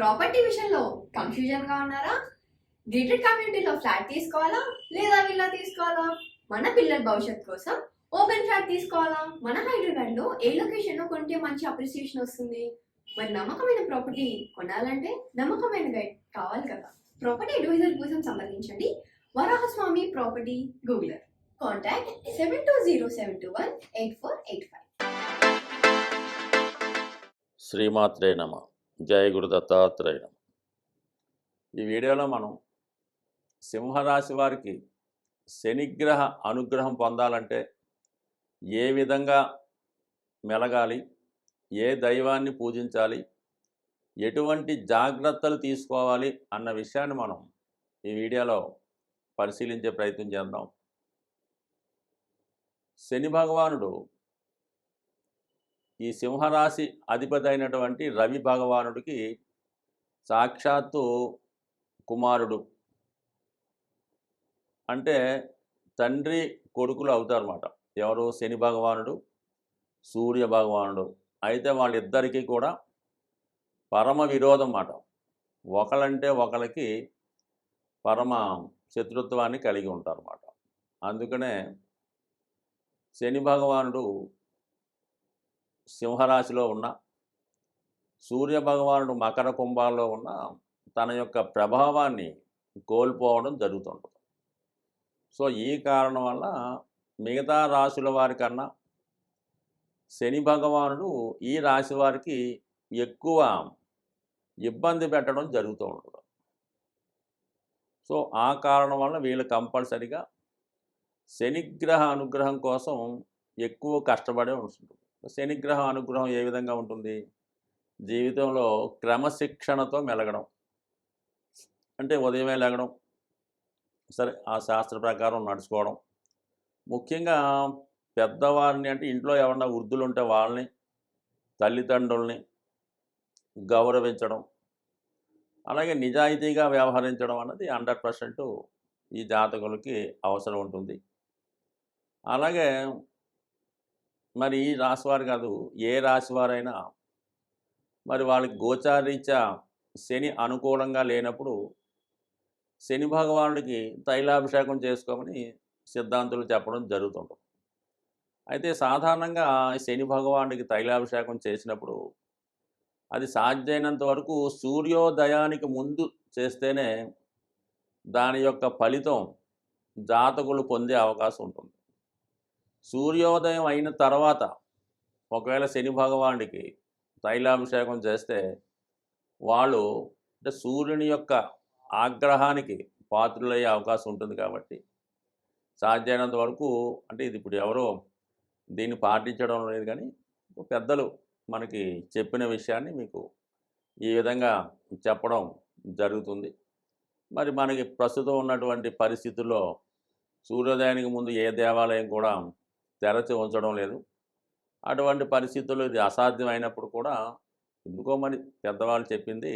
Property విషయంలో confusion గా ఉన్నారా? గేటెడ్ కమ్యూనిటీలో ఫ్లాట్ తీసుకోవాలా లేదా విల్లా తీసుకోవాలా? మన పిల్లల భవిష్యత్ కోసం ఓపెన్ ఫ్లాట్ తీసుకోవాలా? మన హైదరాబాద్ లో ఏ లొకేషన్ లో కొంటే మంచి అప్రిసియేషన్ వస్తుంది? మరి నమ్మకమైన ప్రాపర్టీ కొనాలంటే నమ్మకమైన గైడ్ కావాలి కదా. ప్రాపర్టీ అడ్వైజర్ కోసం సంప్రదించండి వరాహస్వామి ప్రాపర్టీ గూగులర్. కాంటాక్ట్ 7207218485. శ్రీమాత్రే నమ. జయ గురు దత్తాత్రేయ నమ. ఈ వీడియోలో మనం సింహరాశి వారికి శనిగ్రహ అనుగ్రహం పొందాలంటే ఏ విధంగా మెలగాలి, ఏ దైవాన్ని పూజించాలి, ఎటువంటి జాగ్రత్తలు తీసుకోవాలి అన్న విషయాన్ని మనం ఈ వీడియోలో పరిశీలించే ప్రయత్నం చేద్దాం. శని భగవానుడు ఈ సింహరాశి అధిపతి అయినటువంటి రవి భగవానుడికి సాక్షాత్తు కుమారుడు. అంటే తండ్రి కొడుకులు అవుతారన్నమాట. ఎవరు? శని భగవానుడు, సూర్య భగవానుడు. అయితే వాళ్ళిద్దరికీ కూడా పరమ విరోధం అన్నమాట. ఒకళ్ళంటే ఒకళ్ళకి పరమ శత్రుత్వాన్ని కలిగి ఉంటారన్నమాట. అందుకనే శని భగవానుడు సింహరాశిలో ఉన్న, సూర్య భగవానుడు మకర కుంభాల్లో ఉన్న తన యొక్క ప్రభావాన్ని కోల్పోవడం జరుగుతుంటుంది. సో ఈ కారణం వల్ల మిగతా రాశుల వారికన్నా శని భగవానుడు ఈ రాశి వారికి ఎక్కువ ఇబ్బంది పెట్టడం జరుగుతూ ఉంటుంది. సో ఆ కారణం వల్ల వీళ్ళు కంపల్సరిగా శనిగ్రహ అనుగ్రహం కోసం ఎక్కువ కష్టపడే ఉంటుంది. శనిగ్రహ అనుగ్రహం ఏ విధంగా ఉంటుంది? జీవితంలో క్రమశిక్షణతో మెలగడం. అంటే ఉదయమే లేగడం, సరే ఆ శాస్త్ర ప్రకారం నడుచుకోవడం, ముఖ్యంగా పెద్దవారిని అంటే ఇంట్లో ఎవరన్నా వృద్ధులు ఉంటే వాళ్ళని, తల్లిదండ్రుల్ని గౌరవించడం, అలాగే నిజాయితీగా వ్యవహరించడం అన్నది 100% ఈ జాతకులకి అవసరం ఉంటుంది. అలాగే మరి ఈ రాశివారు కాదు, ఏ రాశివారైనా మరి వాళ్ళకి గోచారీత్యా శని అనుకూలంగా లేనప్పుడు శని భగవానుడికి తైలాభిషేకం చేసుకోమని సిద్ధాంతులు చెప్పడం జరుగుతుంటుంది. అయితే సాధారణంగా శని భగవానుడికి తైలాభిషేకం చేసినప్పుడు అది సాధ్యమైనంత వరకు సూర్యోదయానికి ముందు చేస్తేనే దాని యొక్క ఫలితం జాతకులు పొందే అవకాశం ఉంటుంది. సూర్యోదయం అయిన తర్వాత ఒకవేళ శని భగవానుడికి తైలాభిషేకం చేస్తే వాళ్ళు అంటే సూర్యుని యొక్క ఆగ్రహానికి పాత్రులయ్యే అవకాశం ఉంటుంది. కాబట్టి సాధ్యమైనంత వరకు అంటే ఇది ఇప్పుడు ఎవరో దీన్ని పాటించడం లేదు, కానీ పెద్దలు మనకి చెప్పిన విషయాన్ని మీకు ఈ విధంగా చెప్పడం జరుగుతుంది. మరి మనకి ప్రస్తుతం ఉన్నటువంటి పరిస్థితుల్లో సూర్యోదయానికి ముందు ఏ దేవాలయం కూడా తెరచి ఉంచడం లేదు. అటువంటి పరిస్థితుల్లో ఇది అసాధ్యమైనప్పుడు కూడా ఎందుకో మరి పెద్దవాళ్ళు చెప్పింది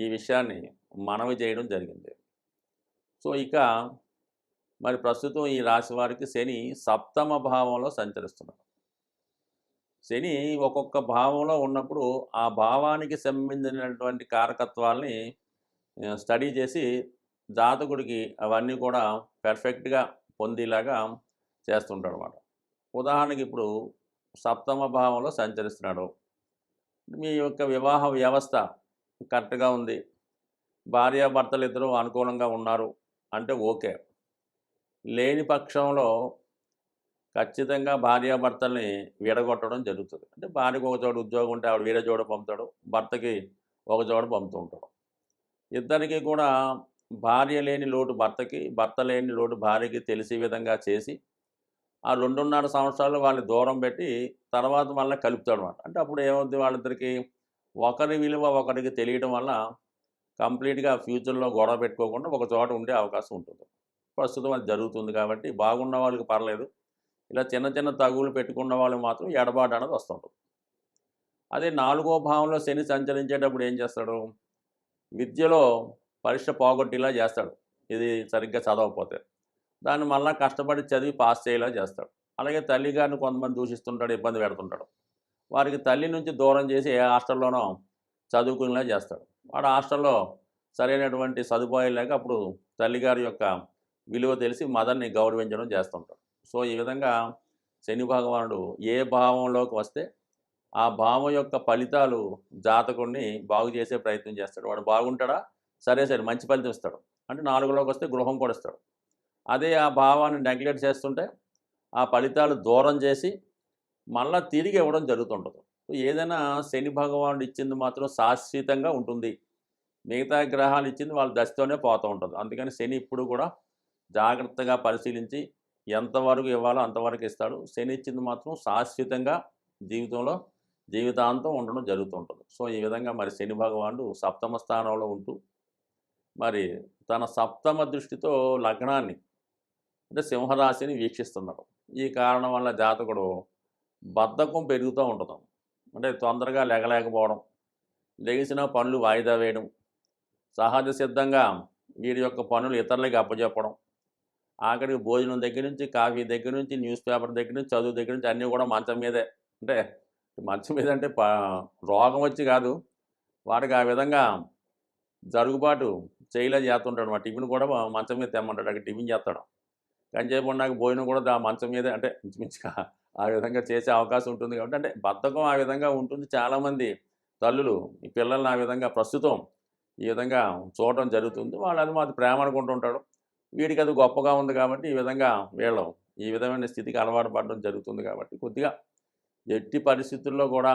ఈ విషయాన్ని మనవి చేయడం జరిగింది. సో ఇక మరి ప్రస్తుతం ఈ రాశి వారికి శని సప్తమ భావంలో సంచరిస్తున్నారు. శని ఒక్కొక్క భావంలో ఉన్నప్పుడు ఆ భావానికి సంబంధించినటువంటి కారకత్వాల్ని స్టడీ చేసి జాతకుడికి అవన్నీ కూడా పెర్ఫెక్ట్గా పొందేలాగా చేస్తుంటాడు అన్నమాట. ఉదాహరణకి ఇప్పుడు సప్తమ భావంలో సంచరిస్తున్నాడు. మీ యొక్క వివాహ వ్యవస్థ కరెక్ట్గా ఉంది, భార్యాభర్తలు ఇద్దరు అనుకూలంగా ఉన్నారు అంటే ఓకే. లేని పక్షంలో ఖచ్చితంగా భార్యాభర్తల్ని విడగొట్టడం జరుగుతుంది. అంటే భార్యకు ఒక చోట ఉద్యోగం ఉంటే ఆవిడ వేరే చోట పంపుతాడు, భర్తకి ఒక చోట పంపుతూ ఉంటాడు. ఇద్దరికి కూడా భార్య లేని లోటు భర్తకి, భర్త లేని లోటు భార్యకి తెలిసే విధంగా చేసి ఆ 2.5 సంవత్సరాలు వాళ్ళని దూరం పెట్టి తర్వాత మళ్ళీ కలుపుతాడు అన్నమాట. అంటే అప్పుడు ఏమవుతుంది, వాళ్ళిద్దరికి ఒకరి విలువ ఒకరికి తెలియడం వల్ల కంప్లీట్గా ఫ్యూచర్లో గొడవ పెట్టుకోకుండా ఒక చోట ఉండే అవకాశం ఉంటుంది. ప్రస్తుతం అది జరుగుతుంది. కాబట్టి బాగున్న వాళ్ళకి పర్లేదు, ఇలా చిన్న చిన్న తగువులు పెట్టుకున్న వాళ్ళకి మాత్రం ఎడబాటు అనేది వస్తుంటుంది. అదే 4వ భావంలో శని సంచరించేటప్పుడు ఏం చేస్తాడు? విద్యలో పరీక్ష పోగొట్టేలా చేస్తాడు. ఇది సరిగ్గా చదవకపోతే దాన్ని మళ్ళీ కష్టపడి చదివి పాస్ చేయేలా చేస్తాడు. అలాగే తల్లిగారిని కొంతమంది దూషిస్తుంటాడు, ఇబ్బంది పెడుతుంటాడు. వారికి తల్లి నుంచి దూరం చేసి ఏ హాస్టల్లోనో చదువుకునేలా చేస్తాడు. వాడు హాస్టల్లో సరైనటువంటి సదుపాయాలు లేక అప్పుడు తల్లిగారి యొక్క విలువ తెలిసి మదర్ని గౌరవించడం చేస్తుంటాడు. సో ఈ విధంగా శని భగవానుడు ఏ భావంలోకి వస్తే ఆ భావం యొక్క ఫలితాలు జాతకుడిని బాగు చేసే ప్రయత్నం చేస్తాడు. వాడు బాగుంటాడా, సరే సరే మంచి ఫలితం ఇస్తాడు, అంటే 4లోకి వస్తే గృహం కూడా ఇస్తాడు. అదే ఆ భావాన్ని నెగ్లెక్ట్ చేస్తుంటే ఆ ఫలితాలు దూరం చేసి మళ్ళా తిరిగి ఇవ్వడం జరుగుతుంటుంది. ఏదైనా శని భగవానుడు ఇచ్చింది మాత్రం శాశ్వతంగా ఉంటుంది. మిగతా గ్రహాలు ఇచ్చింది వాళ్ళ దశతోనే పోతూ ఉంటుంది. అందుకని శని ఇప్పుడు కూడా జాగ్రత్తగా పరిశీలించి ఎంతవరకు ఇవ్వాలో అంతవరకు ఇస్తాడు. శని ఇచ్చింది మాత్రం శాశ్వతంగా జీవితంలో జీవితాంతం ఉండడం జరుగుతుంటుంది. సో ఈ విధంగా మరి శని భగవానుడు సప్తమ స్థానంలో ఉంటూ మరి తన సప్తమ దృష్టితో లగ్నాన్ని అంటే సింహరాశిని వీక్షిస్తున్నాడు. ఈ కారణం వల్ల జాతకుడు బద్ధకం పెరుగుతూ ఉంటుంది. అంటే తొందరగా లెగలేకపోవడం, లెగిసిన పనులు వాయిదా వేయడం, సహజ సిద్ధంగా వీరి యొక్క పనులు ఇతరులకి అప్పచెప్పడం, ఆఖరికి భోజనం దగ్గర నుంచి, కాఫీ దగ్గర నుంచి, న్యూస్ పేపర్ దగ్గర నుంచి, చదువు దగ్గర నుంచి అన్నీ కూడా మంచం మీదే. అంటే మంచం మీద అంటే రోగం వచ్చి కాదు, వాడికి ఆ విధంగా జరుగుబాటు చేయలే చేస్తుంటాడు. మా టిఫిన్ కూడా మంచం మీద తెమ్మంటాడు, అక్కడ టిఫిన్ చేస్తాడు. కంచేపు నాకు భోజనం కూడా మంచం మీదే, అంటే ఇంచుమించుగా ఆ విధంగా చేసే అవకాశం ఉంటుంది. కాబట్టి అంటే బద్ధకం ఆ విధంగా ఉంటుంది. చాలామంది తల్లులు ఈ పిల్లల్ని ఆ విధంగా ప్రస్తుతం ఈ విధంగా చూడటం జరుగుతుంది. వాళ్ళు అది మాది ప్రేమ అనుకుంటుంటాడు. వీడికి అది గొప్పగా ఉంది కాబట్టి ఈ విధంగా వీళ్ళు ఈ విధమైన స్థితికి అలవాటు పడడం జరుగుతుంది. కాబట్టి కొద్దిగా ఎట్టి పరిస్థితుల్లో కూడా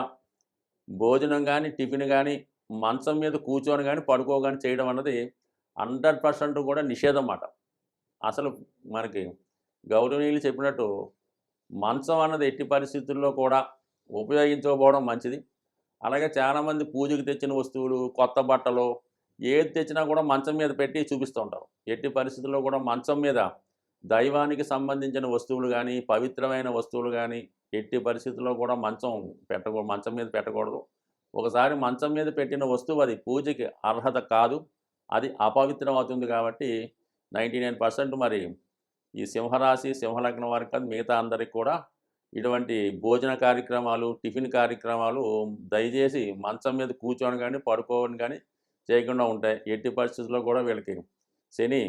భోజనం కానీ, టిఫిన్ కానీ, మంచం మీద కూర్చొని కానీ, పడుకోగాని చేయడం అన్నది 100% కూడా నిషేధం మాట. అసలు మనకి గౌరవనీయులు చెప్పినట్టు మంచం అన్నది ఎట్టి పరిస్థితుల్లో కూడా ఉపయోగించకపోవడం మంచిది. అలాగే చాలామంది పూజకు తెచ్చిన వస్తువులు, కొత్త బట్టలు ఏది తెచ్చినా కూడా మంచం మీద పెట్టి చూపిస్తూ ఉంటారు. ఎట్టి పరిస్థితుల్లో కూడా మంచం మీద దైవానికి సంబంధించిన వస్తువులు కానీ, పవిత్రమైన వస్తువులు కానీ ఎట్టి పరిస్థితుల్లో కూడా మంచం మీద పెట్టకూడదు. ఒకసారి మంచం మీద పెట్టిన వస్తువు అది పూజకి అర్హత కాదు, అది అపవిత్రం అవుతుంది. కాబట్టి 99% మరి ఈ సింహరాశి, సింహలగ్నం వారికి కాదు, మిగతా అందరికి కూడా ఇటువంటి భోజన కార్యక్రమాలు, టిఫిన్ కార్యక్రమాలు దయచేసి మంచం మీద కూర్చొని కానీ, పడుకోవని కానీ చేయకుండా ఉంటాయి. ఎట్టి పరిస్థితుల్లో కూడా వీళ్ళకి శని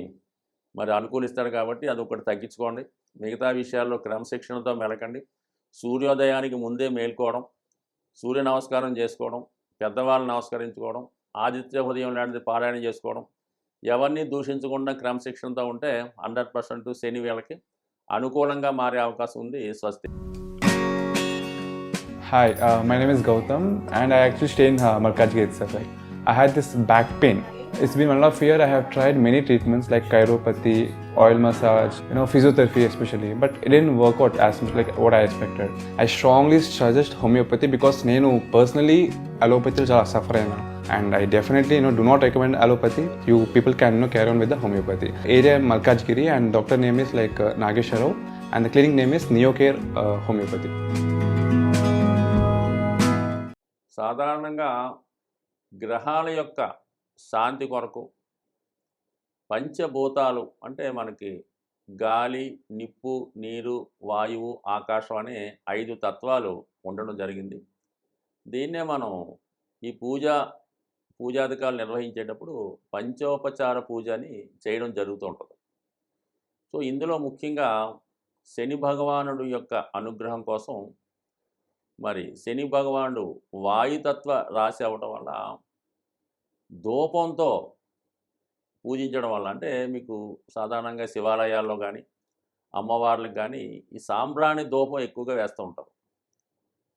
మరి అనుకూలిస్తాడు. కాబట్టి అది ఒకటి తగ్గించుకోండి. మిగతా విషయాల్లో క్రమశిక్షణతో మెలకండి. సూర్యోదయానికి ముందే మేల్కోవడం, సూర్య నమస్కారం చేసుకోవడం, పెద్దవాళ్ళని నమస్కరించుకోవడం, ఆదిత్య హృదయం లాంటిది పారాయణ చేసుకోవడం, ఎవరిని దూషించకుండా క్రమశిక్షణతో ఉంటే 100% శని వీళ్ళకి అనుకూలంగా మారే అవకాశం ఉంది. స్వస్తి. Hi, my name is Gautam and I actually stay in Malkajgiri itself. Right? I had this back pain. It's been 1.5 years. I have tried many treatments like chiropathy, oil massage, physiotherapy especially, but it didn't work out as much like what I expected. I strongly suggest homeopathy because నేను personally allopathy చాలా suffer అయినా, and I definitely do not recommend allopathy. You people can carry on with the homeopathy. Area Malkajgiri and doctor name is like Nageswar Rao and the clinic name is Neocare Homeopathy. సాధారణంగా గ్రహాల యొక్క శాంతి కొరకు పంచభూతాలు అంటే మనకి గాలి, నిప్పు, నీరు, వాయువు, ఆకాశం అనే 5 తత్వాలు ఉండడం జరిగింది. దీన్నే మనం ఈ పూజాధికారులు నిర్వహించేటప్పుడు పంచోపచార పూజ అని చేయడం జరుగుతూ ఉంటుంది. సో ఇందులో ముఖ్యంగా శని భగవానుడు యొక్క అనుగ్రహం కోసం మరి శని భగవానుడు వాయుతత్వ రాశి అవ్వటం వల్ల ధూపంతో పూజించడం వల్ల, అంటే మీకు సాధారణంగా శివాలయాల్లో కానీ, అమ్మవార్లకు కానీ ఈ సాంబ్రాణి ధూపం ఎక్కువగా వేస్తూ ఉంటారు.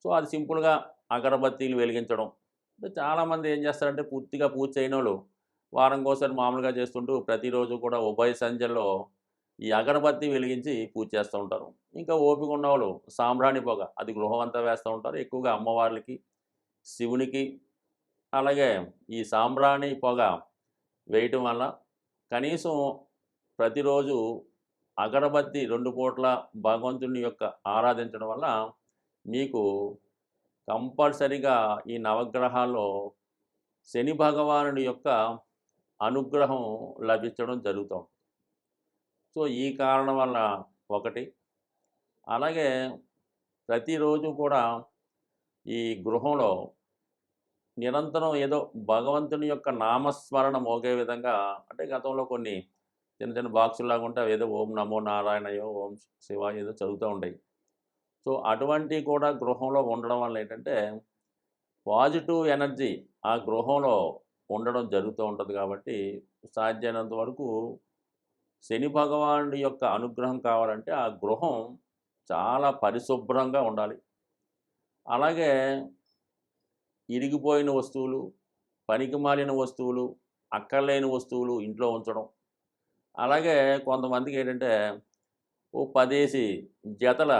సో అది సింపుల్గా అగరబత్తీలు వెలిగించడం. అంటే చాలామంది ఏం చేస్తారంటే పూర్తిగా పూజ చేయని వాళ్ళు వారంకోసారి మామూలుగా చేస్తుంటూ ప్రతిరోజు కూడా ఉభయ సంధ్యల్లో ఈ అగరబత్తి వెలిగించి పూజ చేస్తూ ఉంటారు. ఇంకా ఓపిక ఉన్నవాళ్ళు సాంబ్రాణి పొగ అది గృహం అంతా వేస్తూ ఉంటారు. ఎక్కువగా అమ్మవార్లకి, శివునికి, అలాగే ఈ సాంబ్రాణి పొగ వేయటం వల్ల కనీసం ప్రతిరోజు అగరబత్తి 2 పూట్ల భగవంతుని యొక్క ఆరాధించడం వల్ల మీకు కంపల్సరిగా ఈ నవగ్రహాల్లో శని భగవానుడి యొక్క అనుగ్రహం లభించడం జరుగుతుంది. సో ఈ కారణం వల్ల ఒకటి, అలాగే ప్రతిరోజు కూడా ఈ గృహంలో నిరంతరం ఏదో భగవంతుని యొక్క నామస్మరణ మోగే విధంగా, అంటే గతంలో కొన్ని చిన్న చిన్న బాక్సుల్లాగా ఉంటే అవి ఏదో ఓం నమో నారాయణయో, ఓం శివాయ ఏదో చదువుతూ ఉంటాయి. సో అటువంటివి కూడా గృహంలో ఉండడం వల్ల ఏంటంటే పాజిటివ్ ఎనర్జీ ఆ గృహంలో ఉండడం జరుగుతూ ఉంటుంది. కాబట్టి సాధ్యమైనంత వరకు శని భగవానుడి యొక్క అనుగ్రహం కావాలంటే ఆ గృహం చాలా పరిశుభ్రంగా ఉండాలి. అలాగే ఇరిగిపోయిన వస్తువులు, పనికిమాలిన వస్తువులు, అక్కర్లేని వస్తువులు ఇంట్లో ఉంచడం. అలాగే కొంతమందికి ఏంటంటే ఓ 10 జతల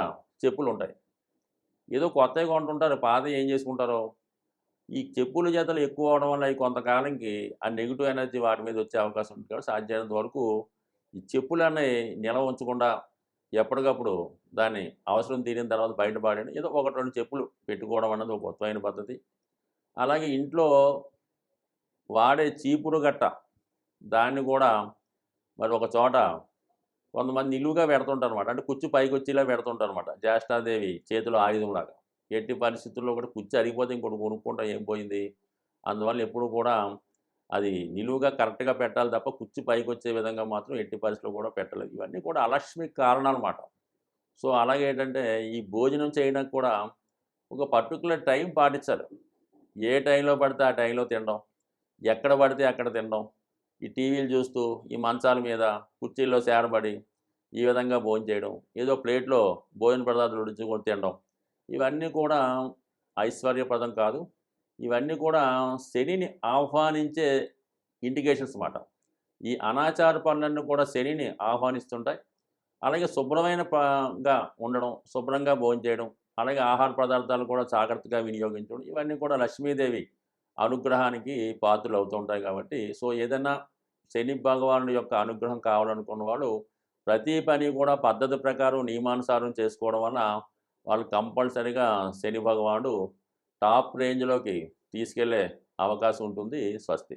చెప్పులుంటాయి. ఏదో కొత్తవి కొంటుంటారు, పాతవి ఏం చేసుకుంటారో. ఈ చెప్పుల జతలు ఎక్కువ అవ్వడం వల్ల అవి కొంతకాలంకి ఆ నెగెటివ్ ఎనర్జీ వాటి మీద వచ్చే అవకాశం ఉంటుంది. కాబట్టి సాధ్యమైనంత వరకు ఈ చెప్పులన్నవి నిల్వ ఉంచకుండా ఎప్పటికప్పుడు దాన్ని అవసరం తీరిన తర్వాత బయట పాడేయడం. ఏదో 1, 2 చెప్పులు పెట్టుకోవడం అన్నది ఒక కొత్తమైన పద్ధతి. అలాగే ఇంట్లో వాడే చీపురు గట్ట దాన్ని కూడా మరి ఒక చోట కొంతమంది నిలువుగా పెడుతుంటారనమాట. అంటే కుచ్చు పైకొచ్చేలా పెడుతుంటారనమాట. జ్యేష్ఠాదేవి చేతిలో ఆయుధంలాగా. ఎట్టి పరిస్థితుల్లో కూడా కుచ్చు అరిగిపోతే ఇంకోటి కొనుక్కుంటాం, ఏం పోయింది. అందువల్ల ఎప్పుడు కూడా అది నిలువుగా కరెక్ట్‌గా పెట్టాలి తప్ప కుచ్చు పైకొచ్చే విధంగా మాత్రం ఎట్టి పరిస్థితిలో కూడా పెట్టలేదు. ఇవన్నీ కూడా అలక్ష్మికి కారణాలన్నమాట. సో అలాగే ఏంటంటే ఈ భోజనం చేయడానికి కూడా ఒక పర్టిక్యులర్ టైం పాటించాలి. ఏ టైంలో పడితే ఆ టైంలో తినడం, ఎక్కడ పడితే అక్కడ తినడం, ఈ టీవీలు చూస్తూ, ఈ మంచాల మీద, కుర్చీల్లో సేరబడి ఈ విధంగా భోంచేయడం, ఏదో ప్లేట్‌లో భోజన పదార్థాలు వడ్డించుకొని తినడం, ఇవన్నీ కూడా ఐశ్వర్యప్రదం కాదు. ఇవన్నీ కూడా శనిని ఆహ్వానించే ఇండికేషన్స్ మాట. ఈ అనాచార పనులన్నీ కూడా శనిని ఆహ్వానిస్తుంటాయి. అలాగే శుభ్రమైన గా ఉండడం, శుభ్రంగా భోంచేయడం, అలాగే ఆహార పదార్థాలు కూడా జాగ్రత్తగా వినియోగించడం, ఇవన్నీ కూడా లక్ష్మీదేవి అనుగ్రహానికి పాత్రులవుతూ ఉంటాయి. కాబట్టి సో ఏదైనా శని భగవానుడి యొక్క అనుగ్రహం కావాలనుకున్న వాళ్ళు ప్రతి పని కూడా పద్ధతి ప్రకారం నియమానుసారం చేసుకోవడం వల్ల వాళ్ళు కంపల్సరీగా శని భగవానుడు టాప్ రేంజ్‌లోకి తీసుకెళ్ళే అవకాశం ఉంటుంది. స్వస్తి.